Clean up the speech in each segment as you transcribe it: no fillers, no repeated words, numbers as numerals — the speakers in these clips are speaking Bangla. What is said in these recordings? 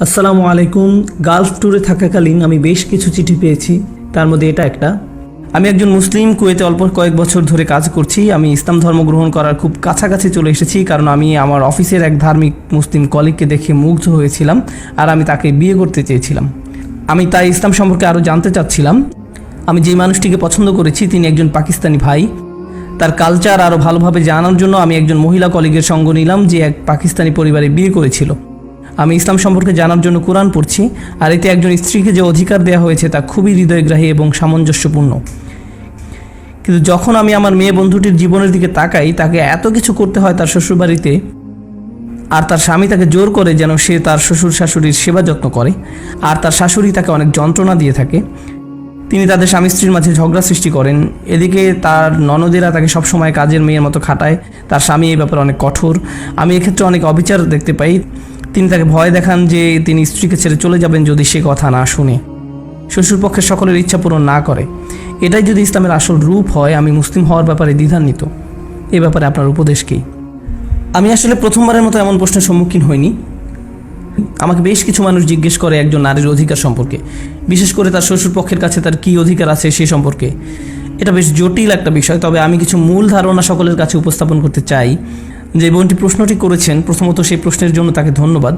আসসালামু আলাইকুম। গালফ ট্যুরে থাকাকালীন আমি বেশ কিছু চিঠি পেয়েছি, তার মধ্যে এটা একটা। আমি একজন মুসলিম, কুয়েতে অল্প কয়েক বছর ধরে কাজ করছি। আমি ইসলাম ধর্ম গ্রহণ করার খুব কাছাকাছি চলে এসেছি, কারণ আমি আমার অফিসের এক ধার্মিক মুসলিম কলিগকে দেখে মুগ্ধ হয়েছিলাম আর আমি তাকে বিয়ে করতে চেয়েছিলাম। আমি তাই ইসলাম সম্পর্কে আরও জানতে চাচ্ছিলাম। আমি যে মানুষটিকে পছন্দ করেছি তিনি একজন পাকিস্তানি ভাই। তার কালচার আরও ভালোভাবে জানার জন্য আমি একজন মহিলা কলিগের সঙ্গ নিলাম যে এক পাকিস্তানি পরিবারে বিয়ে করেছিল। আমি ইসলাম সম্পর্কে জানার জন্য কোরআন পড়ছি, আর এতে একজন স্ত্রীকে যে অধিকার দেওয়া হয়েছে তা খুবই হৃদয়গ্রাহী এবং সামঞ্জস্যপূর্ণ। কিন্তু যখন আমি আমার মেয়ে বন্ধুটির জীবনের দিকে তাকাই, তাকে এত কিছু করতে হয় তার শ্বশুরবাড়িতে, আর তার স্বামী তাকে জোর করে যেন সে তার শ্বশুর শাশুড়ির সেবা যত্ন করে, আর তার শাশুড়ি তাকে অনেক যন্ত্রণা দিয়ে থাকে। তিনি তাদের স্বামী স্ত্রীর মাঝে ঝগড়া সৃষ্টি করেন। এদিকে তার ননদেরা তাকে সবসময় কাজের মেয়ের মতো খাটায়। তার স্বামী এই ব্যাপারে অনেক কঠোর। আমি এক্ষেত্রে অনেক অবিচার দেখতে পাই। তিনি তাকে ভয় দেখান যে তিনি স্ত্রীকে ছেড়ে চলে যাবেন যদি সে কথা না শুনে, শ্বশুরপক্ষের সকলের ইচ্ছা পূরণ না করে। এটাই যদি ইসলামের আসল রূপ হয়, আমি মুসলিম হওয়ার ব্যাপারে দ্বিধান্বিত। এ ব্যাপারে আপনার উপদেশ কী? আমি আসলে প্রথমবারের মতো এমন প্রশ্নের সম্মুখীন হইনি। আমাকে বেশ কিছু মানুষ জিজ্ঞেস করে একজন নারীর অধিকার সম্পর্কে, বিশেষ করে তার শ্বশুরপক্ষের কাছে তার কী অধিকার আছে সে সম্পর্কে। এটা বেশ জটিল একটা বিষয়, তবে আমি কিছু মূল ধারণা সকলের কাছে উপস্থাপন করতে চাই। যে বোনটি প্রশ্নটি করেছেন, প্রথমত সেই প্রশ্নের জন্য তাকে ধন্যবাদ।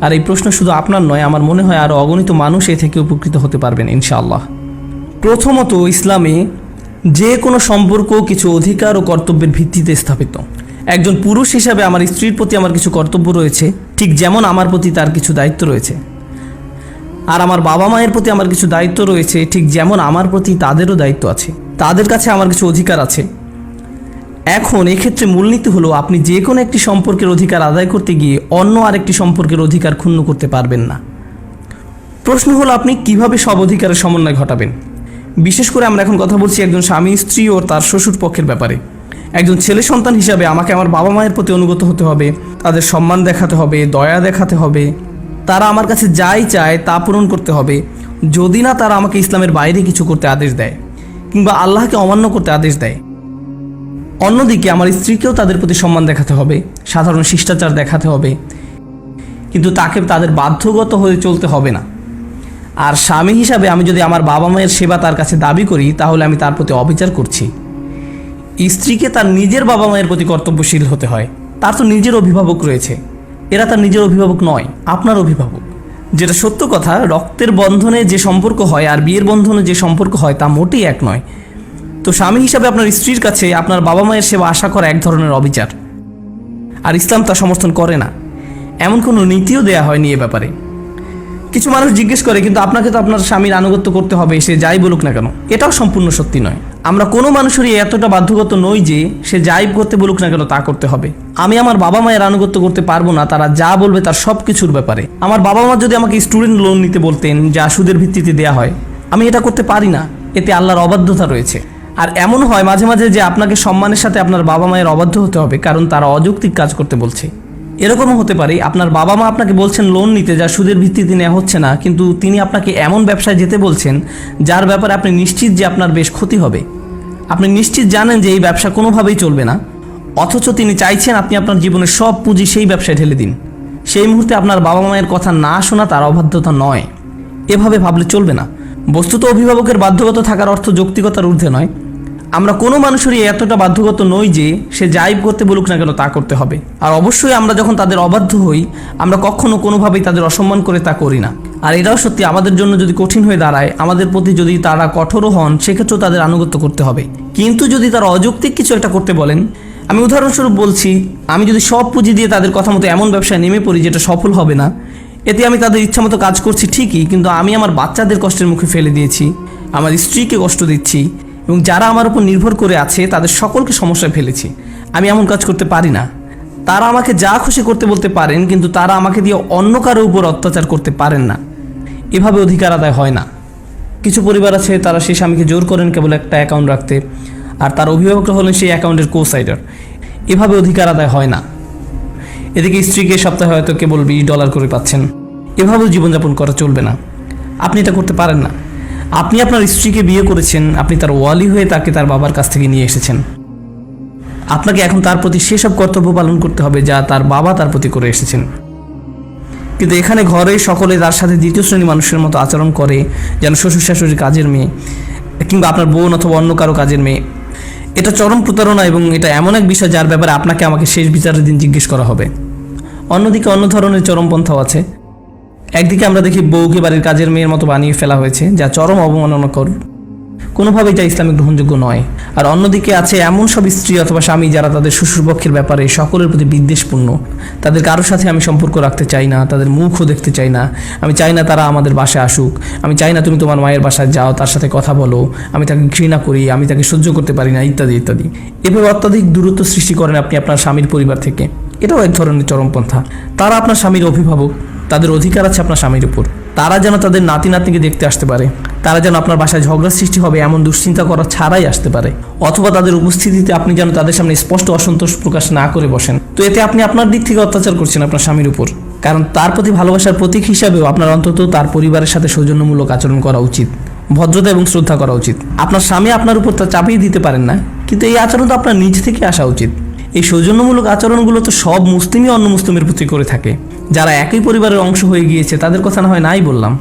আর এই প্রশ্ন শুধু আপনার নয়, আমার মনে হয় আরও অগণিত মানুষ এ থেকে উপকৃত হতে পারবেন ইনশাআল্লাহ। প্রথমত, ইসলামে যে কোনো সম্পর্ক কিছু অধিকার ও কর্তব্যের ভিত্তিতে স্থাপিত। একজন পুরুষ হিসাবে আমার স্ত্রীর প্রতি আমার কিছু কর্তব্য রয়েছে, ঠিক যেমন আমার প্রতি তার কিছু দায়িত্ব রয়েছে। আর আমার বাবা মায়ের প্রতি আমার কিছু দায়িত্ব রয়েছে, ঠিক যেমন আমার প্রতি তাদেরও দায়িত্ব আছে। তাদের কাছে আমার কিছু অধিকার আছে। এখন এক্ষেত্রে মূলনীতি হলো, আপনি যে কোনো একটি সম্পর্কের অধিকার আদায় করতে গিয়ে অন্য আরেকটি সম্পর্কের অধিকার ক্ষুণ্ণ করতে পারবেন না। প্রশ্ন হলো, আপনি কিভাবে সব অধিকারের সমন্বয় ঘটাবেন? বিশেষ করে আমরা এখন কথা বলছি একজন স্বামী স্ত্রী ও তার শ্বশুর পক্ষের ব্যাপারে। একজন ছেলে সন্তান হিসাবে আমাকে আমার বাবা মায়ের প্রতি অনুগত হতে হবে, তাদের সম্মান দেখাতে হবে, দয়া দেখাতে হবে। তারা আমার কাছে যাই চায় তা পূরণ করতে হবে, যদি না তারা আমাকে ইসলামের বাইরে কিছু করতে আদেশ দেয় কিংবা আল্লাহকে অমান্য করতে আদেশ দেয়। অন্যদিকে আমার স্ত্রীকেও তাদের প্রতি সম্মান দেখাতে হবে, সাধারণ শিষ্টাচার দেখাতে হবে, কিন্তু তাকে তাদের বাধ্যগত হয়ে চলতে হবে না। আর স্বামী হিসাবে আমি যদি আমার বাবা মায়ের সেবা তার কাছে দাবি করি, তাহলে আমি তার প্রতি অবিচার করছি। স্ত্রীকে তার নিজের বাবা মায়ের প্রতি কর্তব্যশীল হতে হয়। তার তো নিজের অভিভাবক রয়েছে, এরা তার নিজের অভিভাবক নয়, আপনার অভিভাবক। যেটা সত্য কথা, রক্তের বন্ধনে যে সম্পর্ক হয় আর বিয়ের বন্ধনে যে সম্পর্ক হয় তা মোটেই এক নয়। তো স্বামী হিসাবে আপনার স্ত্রীর কাছে আপনার বাবা মায়ের সেবা আশা করা এক ধরনের অবিচার, আর ইসলাম তা সমর্থন করে না। এমন কোনো নীতিও দেয়া হয়নি এ ব্যাপারে। কিছু মানুষ জিজ্ঞেস করে, কিন্তু আপনাকে তো আপনার স্বামীর আনুগত্য করতে হবে, সে যাই বলুক না কেন। এটাও সম্পূর্ণ সত্যি নয়। আমরা কোনো মানুষেরই এতটা বাধ্যগত নই যে সে যাই করতে বলুক না কেন তা করতে হবে। আমি আমার বাবা মায়ের আনুগত্য করতে পারবো না তারা যা বলবে তার সব কিছুর ব্যাপারে। আমার বাবা মা যদি আমাকে স্টুডেন্ট লোন নিতে বলতেন, যা সুদের ভিত্তিতে দেয়া হয়, আমি এটা করতে পারি না। এতে আল্লাহর অবাধ্যতা রয়েছে। আর এমন হয় মাঝে মাঝে যে আপনাকে সম্মানের সাথে আপনার বাবা মায়ের অবাধ্য হতে হবে, কারণ তারা অযৌক্তিক কাজ করতে বলছে। এরকমও হতে পারে আপনার বাবা মা আপনাকে বলছেন লোন নিতে, যা সুদের ভিত্তিতে নেওয়া হচ্ছে না, কিন্তু তিনি আপনাকে এমন ব্যবসায় যেতে বলছেন যার ব্যাপারে আপনি নিশ্চিত যে আপনার বেশ ক্ষতি হবে। আপনি নিশ্চিত জানেন যে এই ব্যবসা কোনোভাবেই চলবে না, অথচ তিনি চাইছেন আপনি আপনার জীবনের সব পুঁজি সেই ব্যবসায় ঢেলে দিন। সেই মুহূর্তে আপনার বাবা মায়ের কথা না শোনা তার অবাধ্যতা নয়। এভাবে ভাবলে চলবে না। বস্তুত অভিভাবকের বাধ্যগত থাকার অর্থ যৌক্তিকতার ঊর্ধ্বে নয়। আমরা কোনো মানুষেরই এতটা বাধ্যগত নই যে সে যাই করতে বলুক না কেন তা করতে হবে। আর অবশ্যই আমরা যখন তাদের অবাধ্য হই, আমরা কখনো কোনোভাবেই তাদের অসম্মান করে তা করি না। আর এটাও সত্যি, আমাদের জন্য যদি কঠিন হয়ে দাঁড়ায়, আমাদের প্রতি যদি তারা কঠোরও হন, সেক্ষেত্রেও তাদের আনুগত্য করতে হবে। কিন্তু যদি তারা অযৌক্তিক কিছু একটা করতে বলেন, আমি উদাহরণস্বরূপ বলছি, আমি যদি সব পুঁজি দিয়ে তাদের কথা মতো এমন ব্যবসায় নেমে পড়ি যেটা সফল হবে না, এতে আমি তাদের ইচ্ছা মতো কাজ করছি ঠিকই, কিন্তু আমি আমার বাচ্চাদের কষ্টের মুখে ফেলে দিয়েছি, আমার স্ত্রীকে কষ্ট দিচ্ছি, এবং যারা আমার উপর নির্ভর করে আছে তাদের সকলকে সমস্যায় ফেলেছি। আমি এমন কাজ করতে পারি না। তারা আমাকে যা খুশি করতে বলতে পারেন, কিন্তু তারা আমাকে দিয়ে অন্য কারো উপর অত্যাচার করতে পারেন না। এভাবে অধিকার আদায় হয় না। কিছু পরিবার আছে তারা সেই স্বামীকে জোর করেন কেবল একটা অ্যাকাউন্ট রাখতে, আর তার অভিভাবকরা হলেন সেই অ্যাকাউন্টের কোসাইডার। এভাবে অধিকার আদায় হয় না। এদিকে স্ত্রীকে সপ্তাহে হয়তো কেবল $20 করে পাচ্ছেন। এভাবেও জীবনযাপন করা চলবে না। আপনি এটা করতে পারেন না। আপনি আপনার স্ত্রীকে বিয়ে করেছেন, আপনি তার ওয়ালি হয়ে তাকে তার বাবার কাছ থেকে নিয়ে এসেছেন। আপনাকে এখন তার প্রতি সেসব কর্তব্য পালন করতে হবে যা তার বাবা তার প্রতি করে এসেছেন। কিন্তু এখানে ঘরে সকলে তার সাথে দ্বিতীয় শ্রেণীর মানুষের মতো আচরণ করে, যেন শ্বশুর শাশুড়ির কাজের মেয়ে কিংবা আপনার বোন অথবা অন্য কারো কাজের মেয়ে। এটা চরম প্রতারণা এবং এটা এমন এক বিষয় যার ব্যাপারে আপনাকে আমাকে শেষ বিচারের দিন জিজ্ঞেস করা হবে। অন্যদিকে অন্য ধরনের চরমপন্থাও আছে। একদিকে আমরা দেখি বউকে বাড়ির কাজের মেয়ের মতো বানিয়ে ফেলা হয়েছে, যা চরম অবমাননাকর, কোনোভাবেই যা ইসলামিক গ্রহণযোগ্য নয়। আর অন্যদিকে আছে এমন সব স্ত্রী অথবা স্বামী যারা তাদের শ্বশুরপক্ষের ব্যাপারে সকলের প্রতি বিদ্বেষপূর্ণ। তাদের কারোর সাথে আমি সম্পর্ক রাখতে চাই না, তাদের মুখও দেখতে চাই না, আমি চাই না তারা আমাদের বাসায় আসুক, আমি চাই না তুমি তোমার মায়ের বাসায় যাও, তার সাথে কথা বলো, আমি তাকে ঘৃণা করি, আমি তাকে সহ্য করতে পারি না, ইত্যাদি ইত্যাদি। এভাবে অত্যাধিক দূরত্ব সৃষ্টি করেন আপনি আপনার স্বামীর পরিবার থেকে। এটাও এক ধরনের চরমপন্থা। তারা আপনার স্বামীর অভিভাবক, তাদের অধিকার আছে আপনার স্বামীর উপর। তারা যেন তাদের নাতি নাতনিকে দেখতে আসতে পারে, তারা যেন আপনার বাসায় ঝগড়া সৃষ্টি হবে এমন দুশ্চিন্তা করা ছাড়াই আসতে পারে, অথবা তাদের উপস্থিতিতে আপনি যেন তাদের সামনে স্পষ্ট অসন্তোষ প্রকাশ না করে বসেন। তো এতে আপনি আপনার দিক থেকে অত্যাচার করছেন আপনার স্বামীর উপর, কারণ তার প্রতি ভালোবাসার প্রতীক হিসাবেও আপনার অন্তত তার পরিবারের সাথে সৌজন্যমূলক আচরণ করা উচিত, ভদ্রতা এবং শ্রদ্ধা করা উচিত। আপনার স্বামী আপনার উপর তা চাপিয়ে দিতে পারেন না, কিন্তু এই আচরণ তো আপনার নিজ থেকে আসা উচিত। এই সৌজন্যমূলক আচরণগুলো তো সব মুসলিমই অন্য মুসলিমের প্রতি করে থাকে। যারা একই পরিবারের অংশ হয়ে গিয়েছে তাদের কথা না হয় নাই বললাম।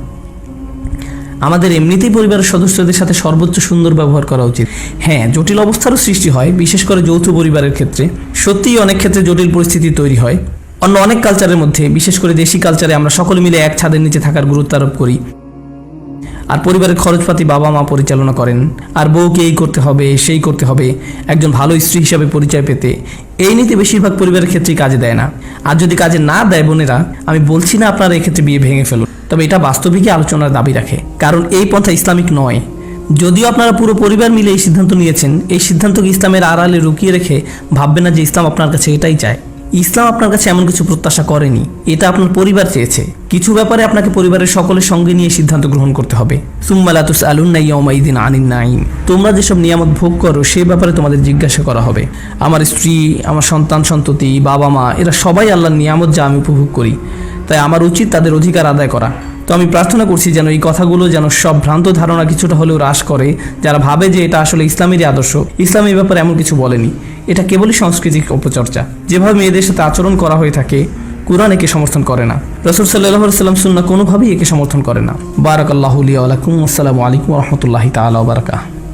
আমাদের এমনিতেই পরিবারের সদস্যদের সাথে সর্বোচ্চ সুন্দর ব্যবহার করা উচিত। হ্যাঁ, জটিল অবস্থারও সৃষ্টি হয়, বিশেষ করে যৌথ পরিবারের ক্ষেত্রে। সত্যিই অনেক ক্ষেত্রে জটিল পরিস্থিতি তৈরি হয়। অন্য অনেক কালচারের মধ্যে, বিশেষ করে দেশি কালচারে, আমরা সকলে মিলে এক ছাদের নিচে থাকার গুরুত্ব আরোপ করি। আর পরিবারের খরচপাতি বাবা মা পরিচালনা করেন, আর বউকে এই করতে হবে সেই করতে হবে একজন ভালো স্ত্রী হিসাবে পরিচয় পেতে। এই নীতি বেশিরভাগ পরিবারের ক্ষেত্রেই কাজে দেয় না। আর যদি কাজে না দেয় বোনেরা, আমি বলছি না আপনারা এক্ষেত্রে বিয়ে ভেঙে ফেলুন, তবে এটা বাস্তবিকই আলোচনার দাবি রাখে, কারণ এই পন্থা ইসলামিক নয়। যদিও আপনারা পুরো পরিবার মিলে এই সিদ্ধান্ত নিয়েছেন, এই সিদ্ধান্তকে ইসলামের আড়ালে লুকিয়ে রেখে ভাববেন না যে ইসলাম আপনার কাছে এটাই চায়। ইসলাম আপনার কাছে এমন কিছু প্রত্যাশা করেনি, এটা আপনার পরিবার চেয়েছে। কিছু ব্যাপারে আপনাকে পরিবারের সকলের সঙ্গে নিয়ে সিদ্ধান্ত গ্রহণ করতে হবে। সুম্মা লা তুসআলুনা ইয়াওমাইদিন আনিন নাঈম। তোমরা যেসব নিয়ামত ভোগ করো সেই ব্যাপারে তোমাদের জিজ্ঞাসা করা হবে। আমার স্ত্রী, আমার সন্তান সন্ততি, বাবা মা, এরা সবাই আল্লাহর নিয়ামত যা আমি উপভোগ করি, তাই আমার উচিত তাদের অধিকার আদায় করা। তো আমি প্রার্থনা করছি যেন এই কথাগুলো যেন সব ভ্রান্ত ধারণা কিছুটা হলেও হ্রাস করে, যারা ভাবে যে এটা আসলে ইসলামেরই আদর্শ। ইসলাম এই ব্যাপারে এমন কিছু বলেনি, এটা কেবলই সাংস্কৃতিক অপচর্চা। যেভাবে মেয়েদের সাথে আচরণ করা হয়ে থাকে, কুরআন একে সমর্থন করে না, রাসূল সাল্লাল্লাহু আলাইহি ওয়াসাল্লাম সুন্নাহ কোনোভাবেই একে সমর্থন করে না। বারাকাল্লাহু লি ওয়া লাকুম। আসসালামু আলাইকুম ওয়া রাহমাতুল্লাহি তাআলা ওয়া বারাকাতুহু।